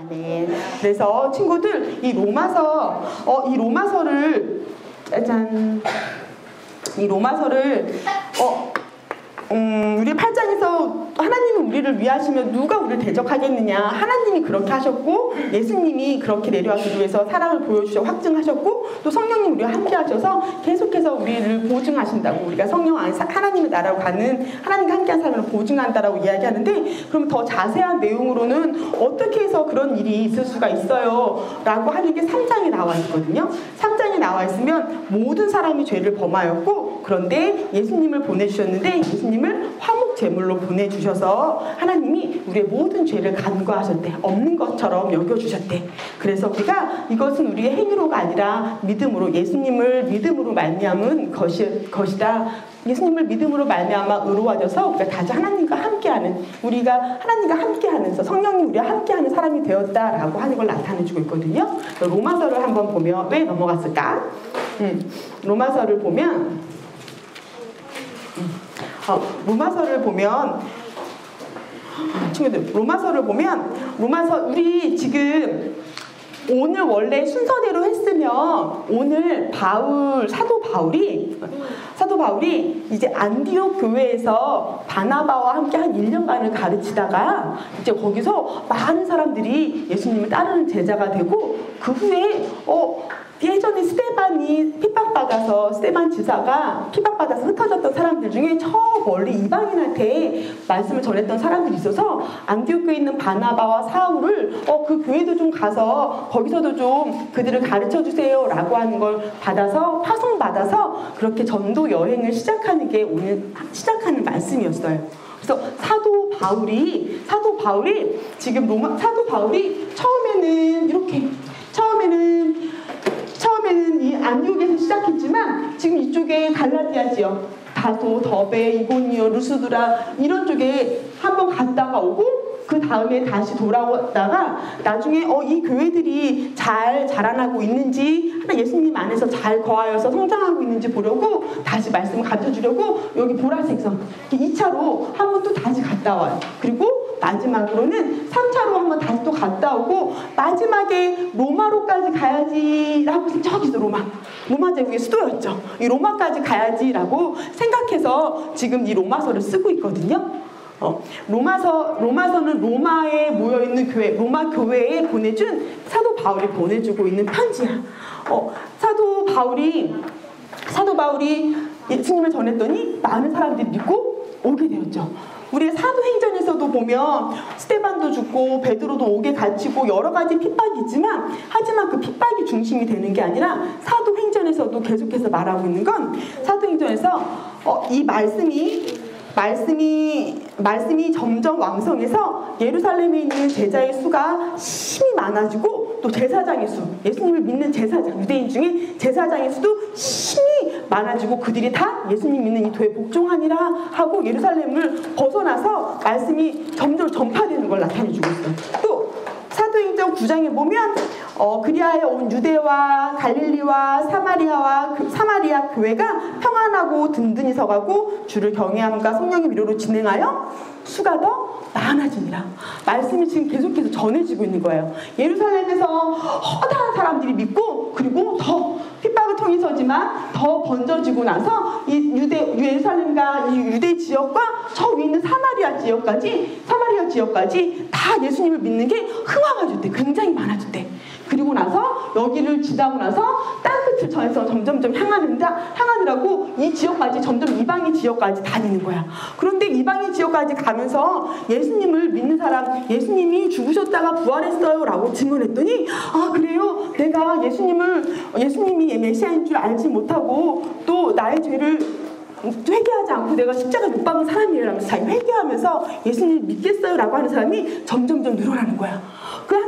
네. 그래서 친구들 이 로마서를 짜잔. 이 로마서를 우리 8장에서 하나님은 우리를 위하시면 누가 우리를 대적하겠느냐. 하나님이 그렇게 하셨고 예수님이 그렇게 내려와서 위해서 사랑을 보여주셔 확증하셨고 또 성령님 우리와 함께 하셔서 계속해서 우리를 보증하신다고. 우리가 성령 안에서 하나님의 나라로 가는 하나님과 함께한 삶을 보증한다라고 이야기하는데, 그럼 더 자세한 내용으로는 어떻게 해서 그런 일이 있을 수가 있어요 라고 하는 게 3장에 나와 있거든요. 3장에 나와 있으면 모든 사람이 죄를 범하였고 그런데 예수님을 보내주셨는데 예수님을 화목 제물로 보내주셔서 하나님이 우리의 모든 죄를 간과하셨대. 없는 것처럼 여겨주셨대. 그래서 우리가 이것은 우리의 행위로가 아니라 믿음으로, 예수님을 믿음으로 말미암은 것이다. 예수님을 믿음으로 말미암아 의로워져서 우리가 다시 하나님과 함께하는, 우리가 하나님과 함께하면서 성령님 우리와 함께하는 사람이 되었다라고 하는 걸 나타내주고 있거든요. 로마서를 한번 보면 왜 넘어갔을까? 로마서를 보면 친구들 로마서를 보면 우리 지금 오늘 원래 순서대로 했으면 오늘 사도 바울이 이제 안디옥 교회에서 바나바와 함께 한 1년간을 가르치다가 이제 거기서 많은 사람들이 예수님을 따르는 제자가 되고, 그 후에 예전에 스데반 지사가 핍박받아서 흩어졌던 사람들 중에 저 멀리 이방인한테 말씀을 전했던 사람들이 있어서 안디옥 교회에 있는 바나바와 사울을 그 교회도 좀 가서 거기서도 좀 그들을 가르쳐 주세요 라고 하는 걸 파송받아서 그렇게 전도 여행을 시작하는 게 오늘 시작하는 말씀이었어요. 그래서 사도 바울이 지금 사도 바울이 처음에는 이 안디옥에서 시작했지만 지금 이쪽에 갈라디아 지역, 다소, 더베, 이고니오, 루스드라 이런 쪽에 한번 갔다가 오고 그 다음에 다시 돌아왔다가 나중에 이 교회들이 잘 자라나고 있는지, 예수님 안에서 잘 거하여서 성장하고 있는지 보려고 다시 말씀을 가르쳐주려고 여기 보라색선 2차로 한번 또 다시 갔다 와요. 그리고 마지막으로는 3차로 한번 다시 또 갔다 오고 마지막에 로마로까지 가야지라고, 저기서 로마 제국의 수도였죠. 이 로마까지 가야지라고 생각해서 지금 이 로마서를 쓰고 있거든요. 로마서는 로마에 모여있는 로마 교회에 보내준 사도 바울이 보내주고 있는 편지야. 사도 바울이 예수님을 전했더니 많은 사람들이 믿고 오게 되었죠. 우리 사도행전에서도 보면 스데반도 죽고 베드로도 옥에 갇히고 여러 가지 핍박이 있지만, 하지만 그 핍박이 중심이 되는 게 아니라 사도행전에서도 계속해서 말하고 있는 건, 사도행전에서 이 말씀이 점점 왕성해서 예루살렘에 있는 제자의 수가 심히 많아지고, 또 제사장의 수, 예수님을 믿는 제사장, 유대인 중에 제사장의 수도 심히 많아지고 그들이 다 예수님 믿는 이 도에 복종하니라 하고 예루살렘을 벗어나서 말씀이 점점 전파되는 걸 나타내주고 있어요. 또 사도행전 9장에 보면 그리하여 온 유대와 갈릴리와 사마리아 교회가 평안하고 든든히 서가고 주를 경외함과 성령의 위로로 진행하여 수가 더 많아지니라. 말씀이 지금 계속해서 전해지고 있는 거예요. 예루살렘에서 허다한 사람들이 믿고, 그리고 더 핍박을 통해서지만 더 번져지고 나서 이 예루살렘과 이 유대 지역과 저 위에 있는 사마리아 지역까지 다 예수님을 믿는 게 흥황해졌대. 굉장히 많아졌대. 그리고 나서 여기를 지나고 나서 땅끝을 전해서 점점점 향하느라고 이 지역까지 점점 이방인 지역까지 다니는 거야. 그런데 이방인 지역까지 가면서 예수님을 믿는 사람, 예수님이 죽으셨다가 부활했어요 라고 증언했더니, 그래요? 내가 예수님이 메시아인 줄 알지 못하고 또 나의 죄를 회개하지 않고 내가 십자가 못 박은 사람이라면서 자기 회개하면서 예수님을 믿겠어요 라고 하는 사람이 점점점 늘어나는 거야. 그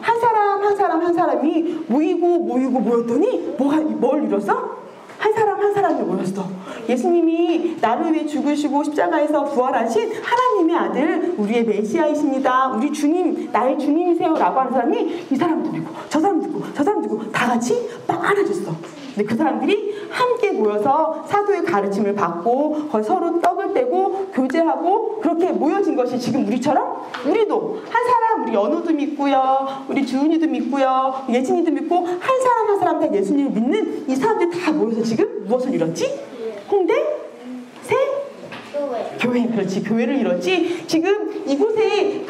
한 사람이 모였더니 뭘 이뤘어? 한 사람이 모였어. 예수님이 나를 위해 죽으시고 십자가에서 부활하신 하나님의 아들, 우리의 메시아이십니다. 우리 주님, 나의 주님이세요 라고 하는 사람이 이 사람도 있고 저 사람도 있고 저 사람도 있고 다 같이 막 안아줬어. 근데 그 사람들이 함께 모여서 사도의 가르침을 받고 거기 서로 떡을 떼고 교제하고 그렇게 모여진 것이 지금 우리처럼 우리도 한 사람, 우리 연우도 믿고요, 우리 주은이도 믿고요, 예진이도 믿고 한 사람 한 사람 다 예수님을 믿는 이 사람들 다 모여서 지금 무엇을 이뤘지? 홍대? 새? 교회. 그렇지, 교회를 이뤘지. 지금 이곳에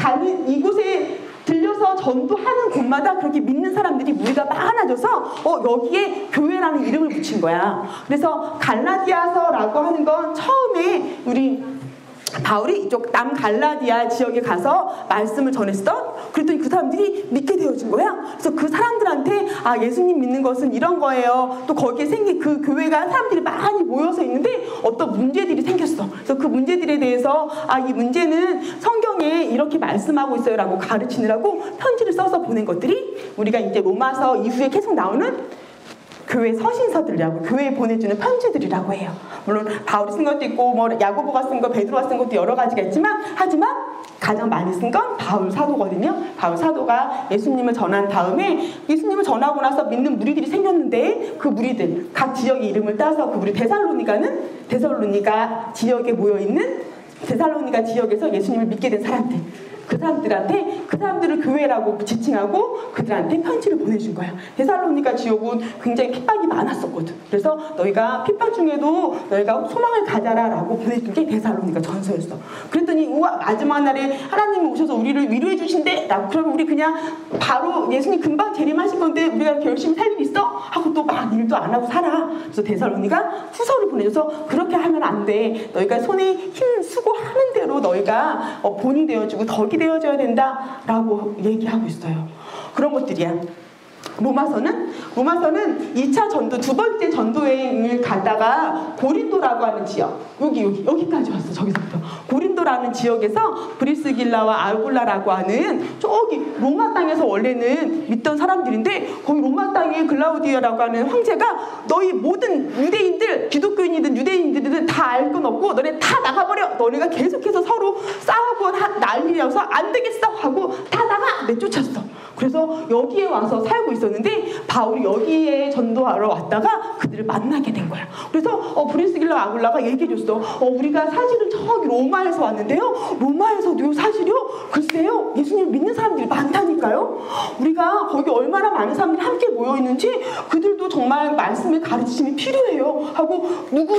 들려서 전도하는 곳마다 그렇게 믿는 사람들이 무리가 많아져서 여기에 교회라는 이름을 붙인 거야. 그래서 갈라디아서라고 하는 건 처음에 우리 바울이 이쪽 남갈라디아 지역에 가서 말씀을 전했어. 그랬더니 그 사람들이 믿게 되어진 거야. 그래서 그 사람들한테 예수님 믿는 것은 이런 거예요. 또 거기에 생긴 그 교회가 사람들이 많이 모여서 있는데 어떤 문제들이 생겼어. 그래서 그 문제들에 대해서 이 문제는 성경에 이렇게 말씀하고 있어요 라고 가르치느라고 편지를 써서 보낸 것들이 우리가 이제 로마서 이후에 계속 나오는 교회 서신서들이라고, 교회에 보내주는 편지들이라고 해요. 물론 바울이 쓴 것도 있고 야고보가 쓴 거, 베드로가 쓴 것도 여러 가지가 있지만 하지만 가장 많이 쓴 건 바울 사도거든요. 바울 사도가 예수님을 전한 다음에 예수님을 전하고 나서 믿는 무리들이 생겼는데 그 무리들 각 지역의 이름을 따서 그 무리 데살로니가 지역에 모여있는 데살로니가 지역에서 예수님을 믿게 된 사람들, 그 사람들을 교회라고 지칭하고 그들한테 편지를 보내준 거야. 데살로니가 지역은 굉장히 핍박이 많았었거든. 그래서 너희가 핍박 중에도 너희가 소망을 가져라 라고 보내준 게 데살로니가 전서였어. 그랬더니 우와, 마지막 날에 하나님이 오셔서 우리를 위로해 주신대 라고, 그러면 우리 그냥 바로 예수님 금방 재림하실 건데 우리가 이렇게 열심히 살 일 있어? 하고 또 막 일도 안 하고 살아. 그래서 데살로니가 후서를 보내줘서 그렇게 하면 안 돼. 너희가 손에 힘 수고하는 대로 너희가 본이 되어주고 덕이 되어줘야 된다라고 얘기하고 있어요. 그런 것들이야. 로마서는 2차 전도, 두 번째 전도여행을 갔다가 고린도라고 하는 지역, 여기까지 왔어. 저기서부터 고린도라는 지역에서 브리스길라와 아굴라라고 하는 저기 로마 땅에서 원래는 믿던 사람들인데 거기 로마 땅에 글라우디아라고 하는 황제가 너희 모든 유대인들, 기독교인이든 유대인들이든 다 알 건 없고 너네 다 나가버려. 너네가 계속해서 서로 싸우고 난리여서 안 되겠어 하고 다 나가 내쫓았어. 그래서 여기에 와서 살고 있었는데 바울이 여기에 전도하러 왔다가 그들을 만나게 된 거야. 그래서 브리스길라 아굴라가 얘기해줬어. 우리가 사실은 저기 로마에서 왔는데요. 로마에서도요 사실요? 글쎄요, 예수님 믿는 사람들이 많다니까요. 우리가 거기 얼마나 많은 사람들이 함께 모여있는지 그들도 정말 말씀의 가르치심이 필요해요 하고 누구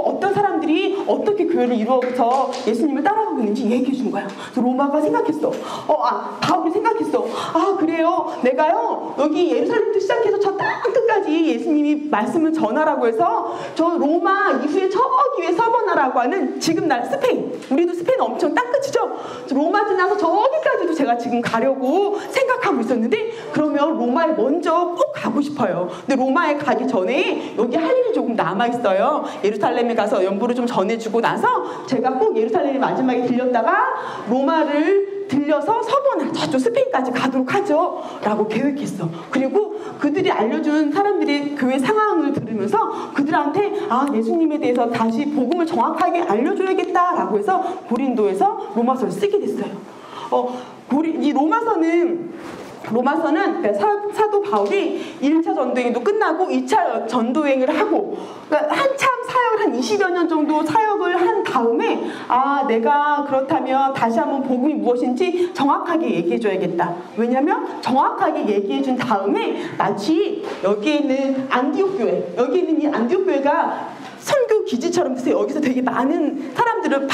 어떤 사람들이 어떻게 교회를 이루어서 예수님을 따라가고 있는지 얘기해준 거야. 그래서 로마가 생각했어. 바울이 생각했어. 그래요. 내가요 여기 예루살렘부터 시작해서 저 땅 끝까지 예수님이 말씀을 전하라고 해서 저 로마 이후에 저기 위에 서버나라고 하는 지금 날 스페인, 우리도 스페인 엄청 땅 끝이죠. 로마 지나서 저기까지도 제가 지금 가려고 생각하고 있었는데 그러면 로마에 먼저 꼭 가고 싶어요. 근데 로마에 가기 전에 여기 할 일이 조금 남아있어요. 예루살렘에 가서 연보를 좀 전해주고 나서 제가 꼭 예루살렘에 마지막에 들렸다가 로마를 들려서 서버나 저쪽 스페인까지 가도록 하죠 라고 계획했어. 그리고 그들이 알려준 사람들의 교회 상황을 들으면서 그들한테 예수님에 대해서 다시 복음을 정확하게 알려줘야겠다라고 해서 고린도에서 로마서를 쓰게 됐어요. 이 로마서는 사도 바울이 1차 전도행도 끝나고 2차 전도행을 하고 한참 사역을 한 20여 년 정도 사역을 한 다음에 내가 그렇다면 다시 한번 복음이 무엇인지 정확하게 얘기해줘야겠다. 왜냐하면 정확하게 얘기해준 다음에 마치 여기에 있는 안디옥 교회, 여기 있는 이 안디옥 교회가 선교 기지처럼 돼서 여기서 되게 많은 사람들을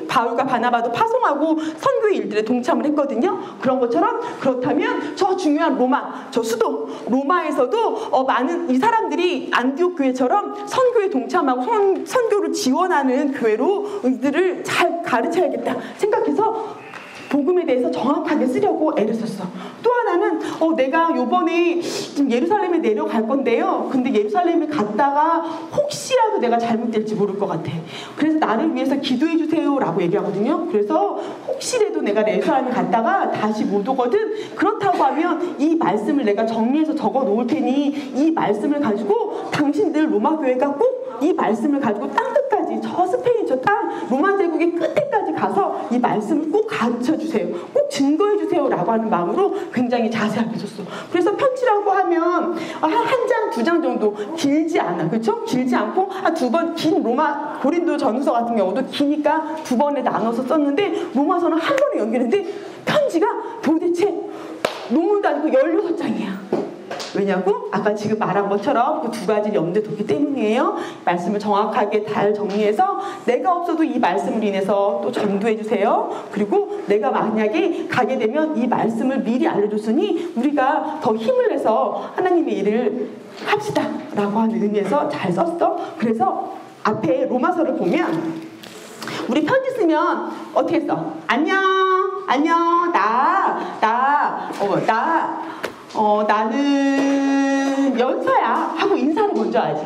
바울과 바나바도 파송하고 선교의 일들에 동참을 했거든요. 그런 것처럼 그렇다면 저 중요한 로마, 저 수도 로마에서도 많은 이 사람들이 안디옥 교회처럼 선교에 동참하고 선교를 지원하는 교회로 이들을 잘 가르쳐야겠다 생각해서 복음에 대해서 정확하게 쓰려고 애를 썼어. 또 하나는 내가 요번에 지금 예루살렘에 내려갈 건데요. 근데 예루살렘에 갔다가 혹시라도 내가 잘못될지 모를 것 같아. 그래서 나를 위해서 기도해 주세요 라고 얘기하거든요. 그래서 혹시라도 내가 예루살렘에 갔다가 다시 못 오거든. 그렇다고 하면 이 말씀을 내가 정리해서 적어 놓을 테니 이 말씀을 가지고 당신들 로마 교회가 꼭 이 말씀을 가지고 땅 끝까지 저 스페인 저 땅 로마 제국의 끝에까지 가서 이 말씀을 꼭 가르쳐 주세요. 꼭 증거해 주세요라고 하는 마음으로 굉장히 자세하게 줬어. 그래서 편지라고 하면 한 장, 두 장 정도 길지 않아. 그렇죠? 길지 않고 한 두 번 긴 로마 고린도 전후서 같은 경우도 기니까 두 번에 나눠서 썼는데 로마서는 한 번에 연결했는데 편지가 도대체 논문도 아니고 16장이야. 왜냐고? 아까 지금 말한 것처럼 그 두 가지를 염두에 뒀기 때문이에요. 말씀을 정확하게 잘 정리해서 내가 없어도 이 말씀을 인해서 또 전도해 주세요. 그리고 내가 만약에 가게 되면 이 말씀을 미리 알려줬으니 우리가 더 힘을 내서 하나님의 일을 합시다 라고 하는 의미에서 잘 썼어. 그래서 앞에 로마서를 보면 우리 편지 쓰면 어떻게 써? 안녕 나는 연서야 하고 인사를 먼저 하지.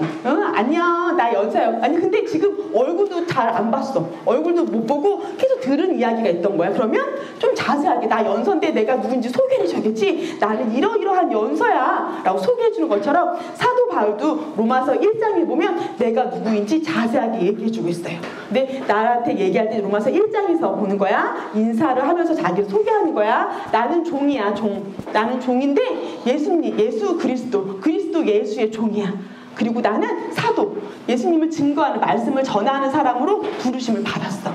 안녕 나 연서야. 아니 근데 지금 얼굴도 잘 안 봤어. 얼굴도 못 보고 계속 들은 이야기가 있던 거야. 그러면 좀 자세하게 나 연서인데 내가 누군지 소개를 해줘야겠지. 나는 이러이러한 연서야 라고 소개해 주는 것처럼 사도 바울도 로마서 1장에 보면 내가 누구인지 자세하게 얘기해 주고 있어요. 근데 나한테 얘기할 때 로마서 1장에서 보는 거야. 인사를 하면서 자기를 소개하는 거야. 나는 종이야 종. 나는 종인데 예수 그리스도 예수의 종이야. 그리고 나는 사도, 예수님을 증거하는 말씀을 전하는 사람으로 부르심을 받았어.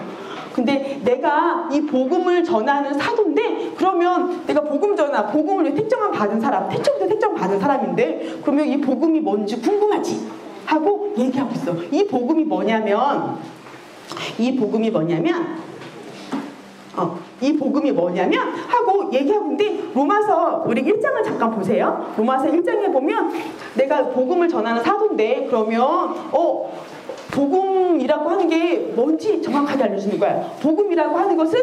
근데 내가 이 복음을 전하는 사도인데 그러면 내가 복음을 택정을 받은 사람, 태초부터 택정받은 사람인데 그러면 이 복음이 뭔지 궁금하지? 하고 얘기하고 있어. 이 복음이 뭐냐면 하고 얘기하고 있는데 로마서 우리 1장을 잠깐 보세요. 로마서 1장에 보면 내가 복음을 전하는 사도인데 그러면 복음이라고 하는 게 뭔지 정확하게 알려주는 거야. 복음이라고 하는 것은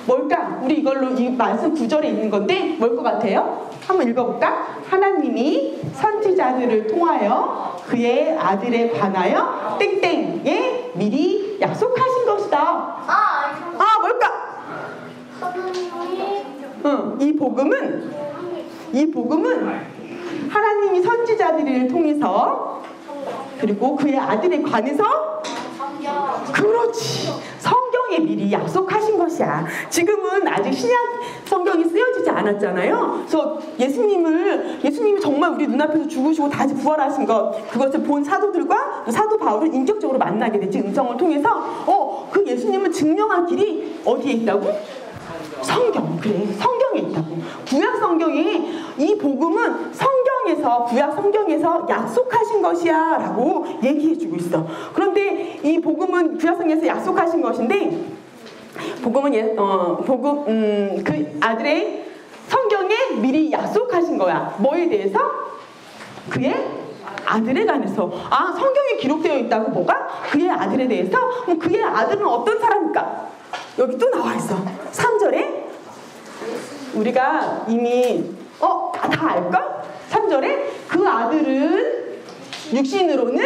뭘까? 우리 이걸로 이 말씀 9절에 있는 건데 뭘 것 같아요? 한번 읽어볼까? 하나님이 선지자들을 통하여 그의 아들에 관하여 땡땡에 미리 약속하신 것이다. 뭘까? 이 복음은 하나님이 선지자들을 통해서 그리고 그의 아들에 관해서 그렇지. 성경에 미리 약속하신 것이야. 지금은 아직 신약 성경이 쓰여지지 않았잖아요. 그래서 예수님이 정말 우리 눈앞에서 죽으시고 다시 부활하신 것, 그것을 본 사도들과 사도 바울을 인격적으로 만나게 되지. 음성을 통해서 그 예수님을 증명한 길이 어디에 있다고? 성경. 그래, 성경에 있다고. 구약 성경에 이 복음은 구약 성경에서 약속하신 것이야 라고 얘기해주고 있어. 그런데 이 복음은 구약 성경에서 약속하신 것인데 복음은 그 아들의 성경에 미리 약속하신 거야. 뭐에 대해서? 그의 아들에 관해서. 성경에 기록되어 있다고. 뭐가? 그의 아들에 대해서. 그럼 그의 아들은 어떤 사람일까? 여기 또 나와 있어. 3절에 우리가 이미 다 알까? 3절에 그 아들은 육신으로는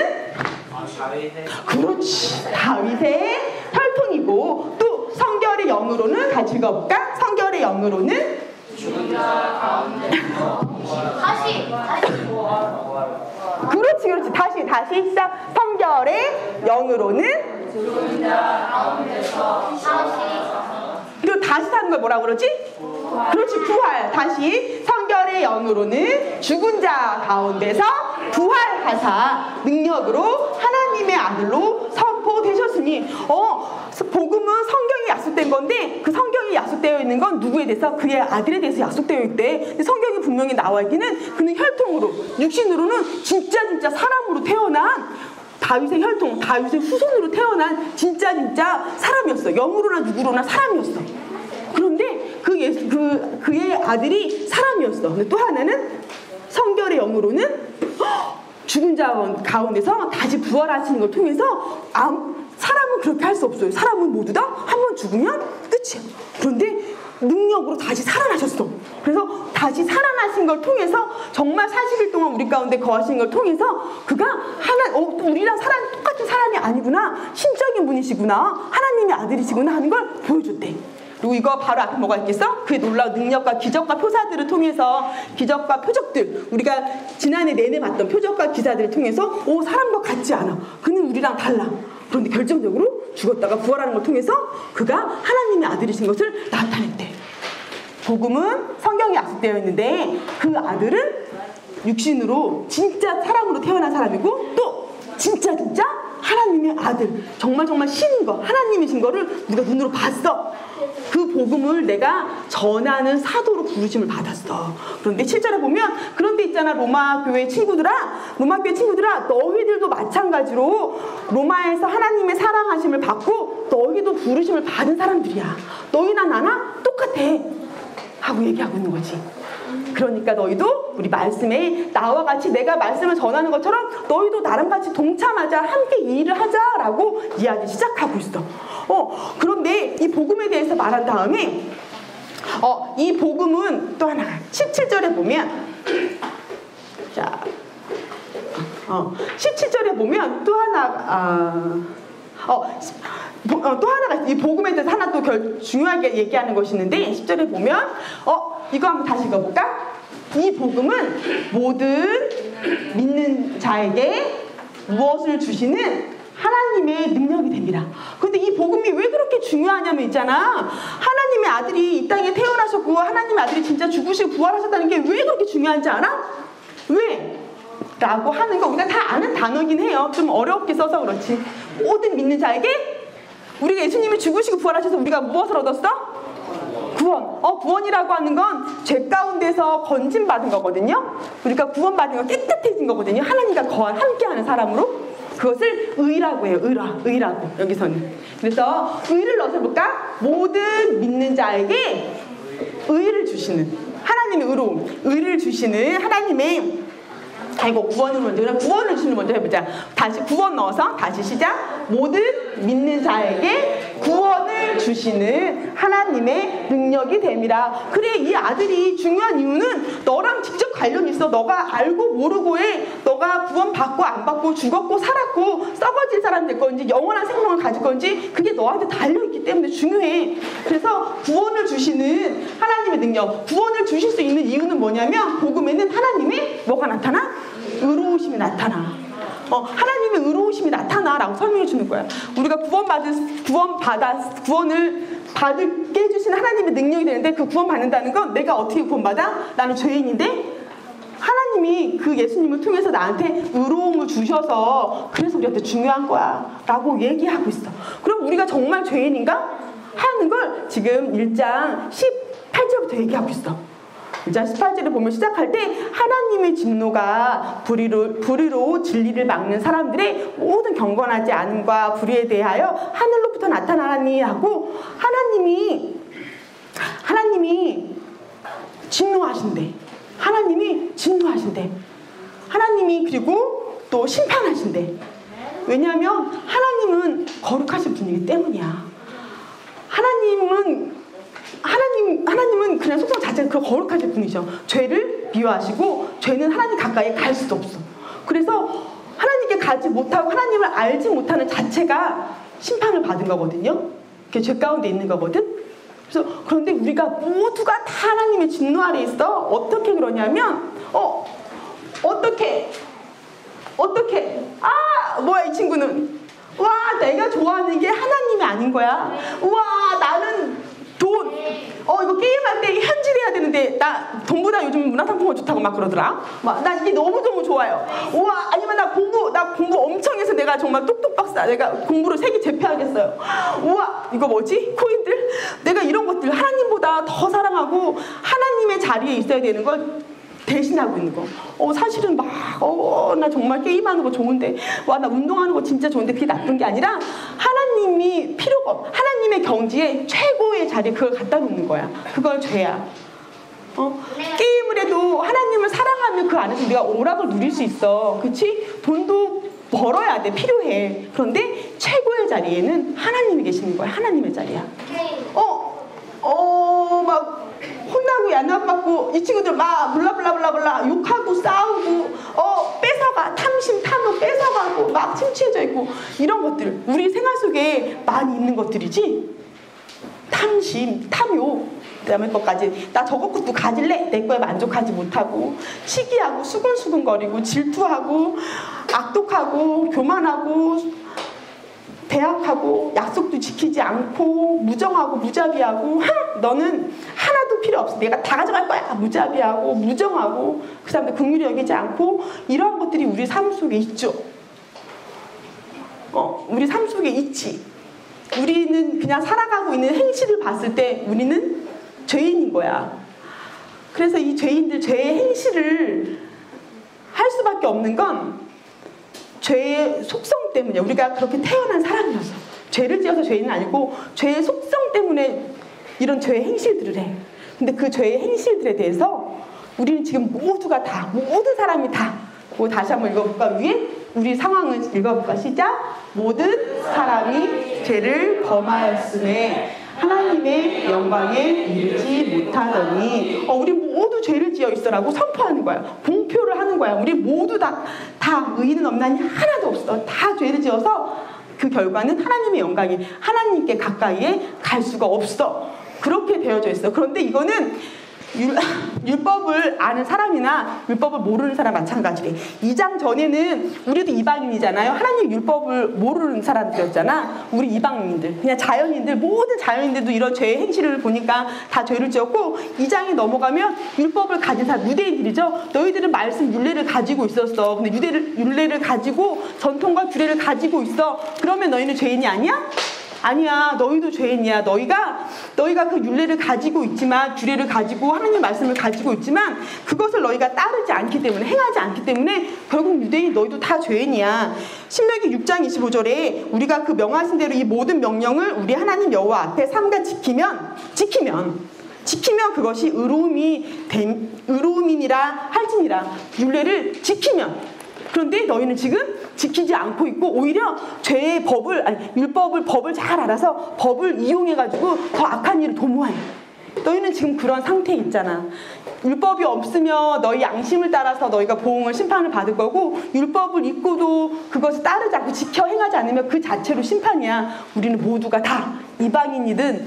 그렇지. 다윗의 혈통이고 또 성결의 영으로는 같이 읽어볼까? 성결의 영으로는 죽은 자 가운데서 다시 그렇지. 다시 시작. 성결의 영으로는 죽은 자 가운데서 그리고 다시 사는 걸 뭐라고 그러지? 그렇지, 부활. 다시 성결의 영으로는 죽은 자 가운데서 부활하사 능력으로 하나님의 아들로 선포되셨으니 복음은 성경에 약속된 건데 그 성경에 약속되어 있는 건 누구에 대해서? 그의 아들에 대해서 약속되어 있대. 근데 성경이 분명히 나와 있기는 그는 혈통으로, 육신으로는 진짜 사람으로 태어난 다윗의 혈통, 다윗의 후손으로 태어난 진짜 사람이었어. 영으로나 누구로나 사람이었어. 그런데 그의 아들이 사람이었어. 근데 또 하나는 성결의 영으로는 죽은 자 가운데서 다시 부활하시는 걸 통해서 사람은 그렇게 할 수 없어요. 사람은 모두 다 한 번 죽으면 끝이야. 그런데 능력으로 다시 살아나셨어. 그래서 다시 살아나신 걸 통해서 정말 40일 동안 우리 가운데 거하신 걸 통해서 그가 우리랑 똑같은 사람이 아니구나. 신적인 분이시구나. 하나님의 아들이시구나 하는 걸 보여줬대. 그리고 이거 바로 앞에 뭐가 있겠어? 그의 놀라운 능력과 기적과 표사들을 통해서 기적과 표적들 우리가 지난해 내내 봤던 표적과 기사들을 통해서 사람과 같지 않아. 그는 우리랑 달라. 그런데 결정적으로 죽었다가 부활하는 걸 통해서 그가 하나님의 아들이신 것을 나타냈대. 복음은 성경에 약속되어 있는데 그 아들은 육신으로 진짜 사람으로 태어난 사람이고 또 진짜 하나님의 아들 정말 신인 거 하나님이신 거를 우리가 눈으로 봤어. 그 복음을 내가 전하는 사도로 부르심을 받았어. 그런데 7절에 보면 그런데 있잖아 로마교회 친구들아 너희들도 마찬가지로 로마에서 하나님의 사랑하심을 받고 너희도 부르심을 받은 사람들이야. 너희나 나나 똑같아 하고 얘기하고 있는 거지. 그러니까 너희도 우리 말씀에 나와 같이 내가 말씀을 전하는 것처럼 너희도 나랑 같이 동참하자, 함께 일을 하자라고 이야기 시작하고 있어. 그런데 이 복음에 대해서 말한 다음에 이 복음은 또 하나 17절에 보면 17절에 보면 또 하나 또 하나가 이 복음에 대해서 하나 또 중요하게 얘기하는 것이 있는데 10절에 보면 이거 한번 다시 읽어볼까? 이 복음은 모든 믿는 자에게 무엇을 주시는 하나님의 능력이 됩니다. 그런데 이 복음이 왜 그렇게 중요하냐면 있잖아. 하나님의 아들이 이 땅에 태어나셨고 하나님의 아들이 진짜 죽으시고 부활하셨다는 게 왜 그렇게 중요한지 알아? 왜? 라고 하는 거 우리가 다 아는 단어긴 해요. 좀 어렵게 써서 그렇지. 모든 믿는 자에게 우리가 예수님이 죽으시고 부활하셔서 우리가 무엇을 얻었어? 구원. 구원이라고 하는 건 죄 가운데서 건짐받은 거거든요. 우리가 구원받은 거 깨끗해진 거거든요. 하나님과 함께하는 사람으로. 그것을 의라고 해요. 의라고 여기서는. 그래서 의를 넣어서 볼까? 모든 믿는 자에게 의를 주시는 하나님의 의로움, 의를 주시는 하나님의 구원을 주시는 먼저 해보자. 다시 구원 넣어서 다시 시작. 모든 믿는 자에게 구원을 주시는 하나님의 능력이 됨이라. 그래 이 아들이 중요한 이유는 너랑 직접 관련이 있어. 너가 알고 모르고에 너가 구원 받고 안 받고 죽었고 살았고 썩어질 사람 될 건지 영원한 생명을 가질 건지 그게 너한테 달려있기 때문에 중요해. 그래서 구원을 주시는 하나님의 능력, 구원을 주실 수 있는 이유는 뭐냐면 복음에는 하나님의 뭐가 나타나? 의로우심이 나타나. 하나님의 의로우심이 나타나라고 설명해 주는 거야. 우리가 구원을 받게 해주시는 하나님의 능력이 되는데 그 구원 받는다는 건 내가 어떻게 구원받아? 나는 죄인인데 하나님이 그 예수님을 통해서 나한테 의로움을 주셔서 그래서 우리한테 중요한 거야 라고 얘기하고 있어. 그럼 우리가 정말 죄인인가? 하는 걸 지금 1장 18절부터 얘기하고 있어. 1장 18절에 보면 시작할 때 하나님의 진노가 불의로 진리를 막는 사람들의 모든 경건하지 않음과 불의에 대하여 하늘로부터 나타나니 하고 하나님이 진노하신대. 하나님이 그리고 또 심판하신대. 왜냐하면 하나님은 거룩하신 분이기 때문이야. 하나님은 그냥 속성 자체가 그 거룩하신 분이죠. 죄를 미워하시고 죄는 하나님 가까이 갈 수도 없어. 그래서 하나님께 가지 못하고 하나님을 알지 못하는 자체가 심판을 받은 거거든요. 그게 죄 가운데 있는 거거든. 그런데 우리가 모두가 다 하나님의 진노 아래 있어. 어떻게 그러냐면 어떻게 뭐야 이 친구는 내가 좋아하는 게 하나님이 아닌 거야. 나는 돈 이거 게임할 때 현질해야 되는데 나 돈보다 요즘 문화상품권 좋다고 막 그러더라. 나 이게 너무 좋아요. 아니면 나 공부 엄청 해서 내가 정말 똑똑박사 내가 공부를 3개 제패하겠어요. 이거 뭐지? 코인들? 내가 이런 것들 하나님보다 더 사랑하고 하나님의 자리에 있어야 되는 걸 대신하고 있는 거. 사실은 나 정말 게임하는 거 좋은데 나 운동하는 거 진짜 좋은데 그게 나쁜 게 아니라 하나님이 필요가 없어. 하나님의 경지에 최고의 자리에 그걸 갖다 놓는 거야. 그걸 죄야. 게임을 해도 하나님을 사랑하면 그 안에서 우리가 오락을 누릴 수 있어. 그치? 돈도 벌어야 돼. 필요해. 그런데 최고의 자리에는 하나님이 계시는 거야. 하나님의 자리야. 막 혼나고 야단맞고 이 친구들 막 블라블라블라블라 욕하고 싸우고 뺏어가 탐심 탐욕 뺏어가고 막 침체해져 있고 이런 것들 우리 생활 속에 많이 있는 것들이지. 탐심, 탐욕, 그다음에 것까지 나 저것도 가질래? 내 거에 만족하지 못하고 시기하고 수근수근거리고 질투하고 악독하고 교만하고 배악하고 약속도 지키지 않고 무정하고 무자비하고 너는 하나도 필요 없어. 내가 다 가져갈 거야. 무자비하고 무정하고 그 사람들 긍휼히 여기지 않고 이러한 것들이 우리 삶 속에 있죠. 우리 삶 속에 있지. 우리는 그냥 살아가고 있는 행실을 봤을 때 우리는 죄인인 거야. 그래서 이 죄인들 죄의 행실을 할 수밖에 없는 건 죄의 속성 때문이야. 우리가 그렇게 태어난 사람이어서. 죄를 지어서 죄인은 아니고 죄의 속성 때문에 이런 죄의 행실들을 해. 근데 그 죄의 행실들에 대해서 우리는 지금 모두가 다, 모든 사람이 다, 다시 한번 읽어볼까? 위에 우리 상황을 읽어볼까? 시작. 모든 사람이 죄를 범하였음에 하나님의 영광에 이르지 못하더니 우리 모두 죄를 지어 있어라고 선포하는 거야. 공표를 하는 거야. 우리 모두 다 의인은 없나니 하나도 없어. 다 죄를 지어서 그 결과는 하나님의 영광이 하나님께 가까이에 갈 수가 없어. 그렇게 되어져 있어. 그런데 이거는 율법을 아는 사람이나 율법을 모르는 사람 마찬가지래. 2장 전에는 우리도 이방인이잖아요. 하나님 율법을 모르는 사람들이었잖아. 우리 이방인들, 그냥 자연인들, 모든 자연인들도 이런 죄의 행실을 보니까 다 죄를 지었고, 2장에 넘어가면 율법을 가진 사람, 유대인들이죠. 너희들은 말씀 율례를 가지고 있었어. 근데 율례를 가지고 전통과 규례를 가지고 있어. 그러면 너희는 죄인이 아니야? 아니야. 너희도 죄인이야. 너희가 그 율례를 가지고 있지만, 규례를 가지고 하나님 말씀을 가지고 있지만 그것을 너희가 따르지 않기 때문에, 행하지 않기 때문에 결국 유대인 너희도 다 죄인이야. 신명기 6장 25절에 우리가 그 명하신 대로 이 모든 명령을 우리 하나님 여호와 앞에 삼가 지키면 그것이 의로움이니라 할지니라. 율례를 지키면. 그런데 너희는 지금 지키지 않고 있고 오히려 죄의 법을 잘 알아서 법을 이용해가지고 더 악한 일을 도모해. 너희는 지금 그런 상태에 있잖아. 율법이 없으면 너희 양심을 따라서 너희가 보응을 심판을 받을 거고, 율법을 잊고도 그것을 따르지 않고 지켜 행하지 않으면 그 자체로 심판이야. 우리는 모두가 다 이방인이든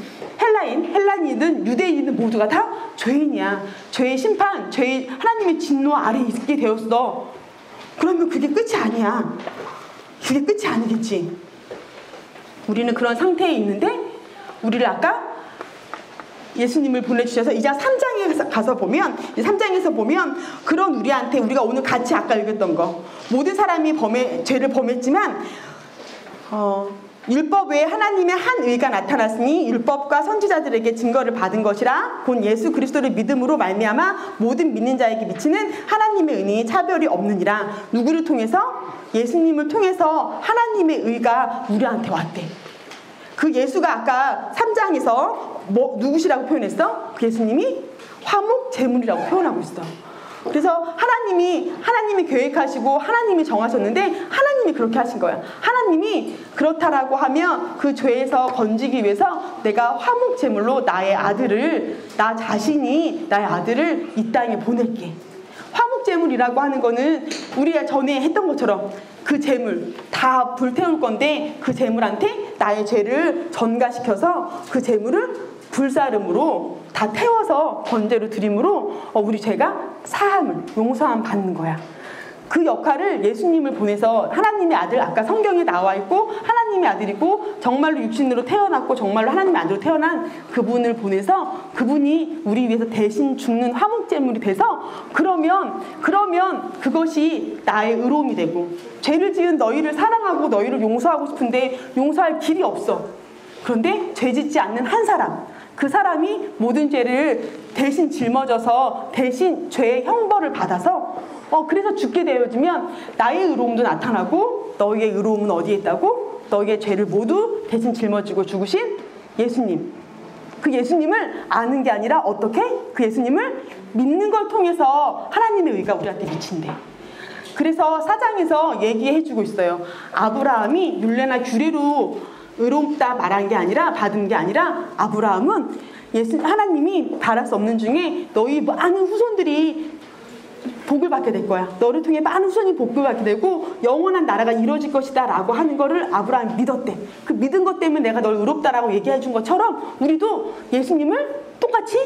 헬란이든 유대인이든 모두가 다 죄인이야. 죄의 심판, 하나님의 진노 아래 있게 되었어. 그러면 그게 끝이 아니야. 그게 끝이 아니겠지. 우리는 그런 상태에 있는데, 우리를 아까 예수님을 보내주셔서 2장 3장에 가서 보면, 3장에서 보면 그런 우리한테, 우리가 오늘 같이 아까 읽었던 거, 모든 사람이 죄를 범했지만 율법 외에 하나님의 한 의가 나타났으니 율법과 선지자들에게 증거를 받은 것이라 곧 예수 그리스도를 믿음으로 말미암아 모든 믿는 자에게 미치는 하나님의 은혜에 차별이 없느니라. 누구를 통해서? 예수님을 통해서 하나님의 의가 우리한테 왔대. 그 예수가 아까 3장에서 누구시라고 표현했어? 그 예수님이 화목 제물이라고 표현하고 있어. 그래서 하나님이 계획하시고 하나님이 정하셨는데 하나님이 그렇게 하신 거야. 하나님이 그렇다라고 하면 그 죄에서 건지기 위해서 내가 화목 제물로 나의 아들을 이 땅에 보낼게. 화목 제물이라고 하는 거는 우리가 전에 했던 것처럼 그 제물 다 불태울 건데, 그 제물한테 나의 죄를 전가시켜서 그 제물을 불사름으로 다 태워서 번제로 드림으로 우리 죄가 용서함 받는 거야. 그 역할을 예수님을 보내서, 하나님의 아들, 아까 성경에 나와 있고 하나님의 아들이고 정말로 육신으로 태어났고 정말로 하나님의 아들로 태어난 그분을 보내서 그분이 우리 위해서 대신 죽는 화목제물이 돼서, 그러면 그것이 나의 의로움이 되고, 죄를 지은 너희를 사랑하고 너희를 용서하고 싶은데 용서할 길이 없어. 그런데 죄 짓지 않는 한 사람, 그 사람이 모든 죄를 대신 짊어져서 대신 죄의 형벌을 받아서 그래서 죽게 되어지면 나의 의로움도 나타나고, 너희의 의로움은 어디에 있다고? 너희의 죄를 모두 대신 짊어지고 죽으신 예수님. 그 예수님을 아는 게 아니라 어떻게? 그 예수님을 믿는 걸 통해서 하나님의 의가 우리한테 미친대. 그래서 4장에서 얘기해주고 있어요. 아브라함이 율례나 규례로 의롭다 말한 게 아니라, 받은 게 아니라, 아브라함은 하나님이 바랄 수 없는 중에 너희 많은 후손들이 복을 받게 될 거야. 너를 통해 많은 후손이 복을 받게 되고 영원한 나라가 이루어질 것이다 라고 하는 거를 아브라함이 믿었대. 그 믿은 것 때문에 내가 널 의롭다라고 얘기해 준 것처럼 우리도 예수님을 똑같이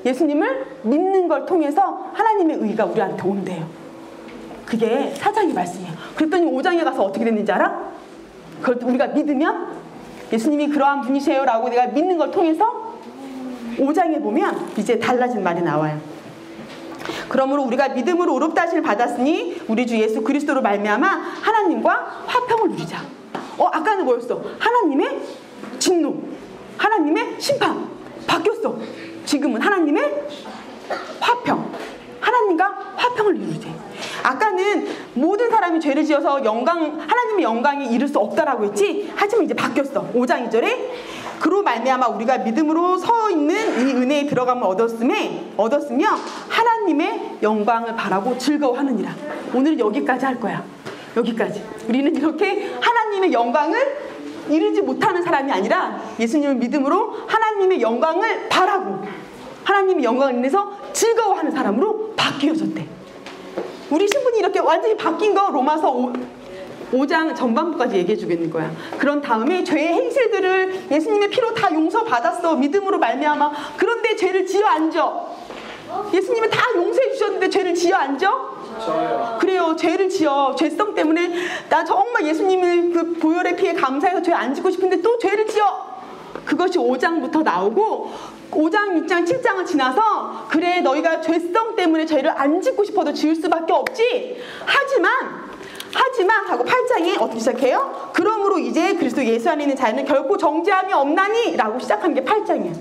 예수님을 믿는 걸 통해서 하나님의 의가 우리한테 온대요. 그게 4장의 말씀이에요. 그랬더니 5장에 가서 어떻게 됐는지 알아? 그걸 우리가 믿으면 예수님이 그러한 분이세요 라고 내가 믿는 걸 통해서 5장에 보면 이제 달라진 말이 나와요. 그러므로 우리가 믿음으로 의롭다 하심을 받았으니 우리 주 예수 그리스도로 말미암아 하나님과 화평을 누리자. 아까는 뭐였어? 하나님의 진노, 하나님의 심판 바뀌었어. 지금은 하나님의 화평, 하나님과 화평을 이루지. 아까는 모든 사람이 죄를 지어서 하나님의 영광에 이를 수 없다라고 했지. 하지만 이제 바뀌었어. 5장 2절에 그로 말미암아 우리가 믿음으로 서 있는 이 은혜에 들어감을 얻었으며 하나님의 영광을 바라고 즐거워하느니라. 오늘은 여기까지 할 거야. 여기까지. 우리는 이렇게 하나님의 영광을 이루지 못하는 사람이 아니라 예수님을 믿음으로 하나님의 영광을 바라고 하나님의 영광을 인해서 즐거워하는 사람으로 바뀌어졌대. 우리 신분이 이렇게 완전히 바뀐 거 로마서 5장 전반부까지 얘기해 주겠는 거야. 그런 다음에 죄의 행실들을 예수님의 피로 다 용서받았어. 믿음으로 말미암아. 그런데 죄를 지어 앉아. 예수님은 다 용서해 주셨는데 죄를 지어 앉아? 그래요. 죄를 지어. 죄성 때문에 나 정말 예수님의 그 보혈의 피에 감사해서 죄 안 짓고 싶은데 또 죄를 지어. 그것이 5장부터 나오고 5장, 6장, 7장을 지나서 그래 너희가 죄성 때문에 죄를 안 짓고 싶어도 지을 수밖에 없지. 하지만 하고 8장에 어떻게 시작해요? 그러므로 이제 그리스도 예수 안에 있는 자유는 결코 정죄함이 없나니 라고 시작한 게 8장이에요.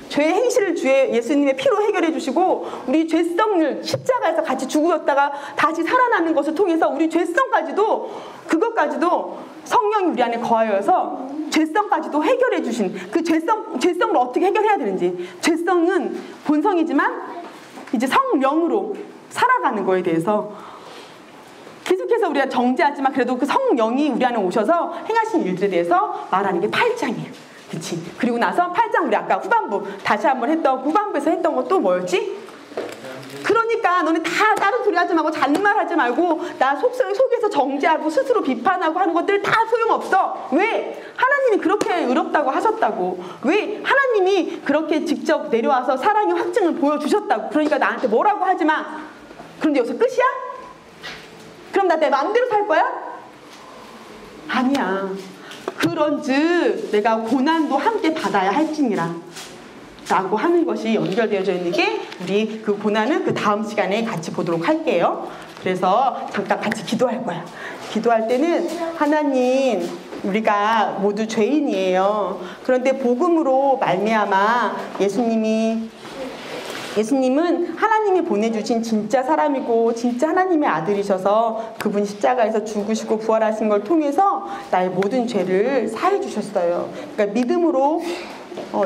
죄의 행실을 주의 예수님의 피로 해결해 주시고 우리 죄성을 십자가에서 같이 죽으셨다가 다시 살아나는 것을 통해서 우리 죄성까지도 그것까지도 성령이 우리 안에 거하여서 죄성까지도 해결해 주신 그 죄성을 어떻게 해결해야 되는지. 죄성은 본성이지만 이제 성령으로 살아가는 거에 대해서 계속해서 우리가 정죄하지만 그래도 그 성령이 우리 안에 오셔서 행하신 일들에 대해서 말하는 게 8장이에요. 그치? 그리고 나서 8장 우리 아까 다시 한번 했던 후반부에서 했던 것도 뭐였지? 그러니까 너네 다 다른 소리 하지 말고 잔말하지 말고 나 속에서 정죄하고 스스로 비판하고 하는 것들 다 소용없어. 왜? 하나님이 그렇게 의롭다고 하셨다고. 왜? 하나님이 그렇게 직접 내려와서 사랑의 확증을 보여주셨다고. 그러니까 나한테 뭐라고 하지 마. 그런데 여기서 끝이야? 그럼 나 내 마음대로 살 거야? 아니야. 그런즉 내가 고난도 함께 받아야 할지니라 라고 하는 것이 연결되어져 있는 게 우리 그 고난은 그 다음 시간에 같이 보도록 할게요. 그래서 잠깐 같이 기도할 거야. 기도할 때는 하나님 우리가 모두 죄인이에요. 그런데 복음으로 말미암아 예수님은 하나님이 보내주신 진짜 사람이고 진짜 하나님의 아들이셔서 그분이 십자가에서 죽으시고 부활하신 걸 통해서 나의 모든 죄를 사해 주셨어요. 그러니까 믿음으로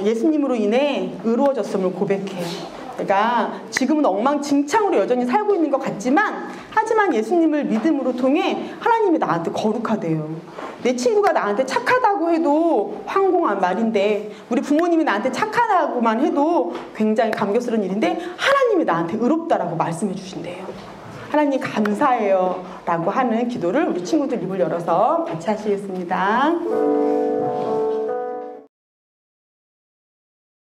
예수님으로 인해 의로워졌음을 고백해요. 내가 지금은 엉망진창으로 여전히 살고 있는 것 같지만 하지만 예수님을 믿음으로 통해 하나님이 나한테 거룩하대요. 내 친구가 나한테 착하다고 해도 황공한 말인데 우리 부모님이 나한테 착하다고만 해도 굉장히 감격스러운 일인데 하나님이 나한테 의롭다라고 말씀해 주신대요. 하나님 감사해요 라고 하는 기도를 우리 친구들 입을 열어서 같이 하시겠습니다.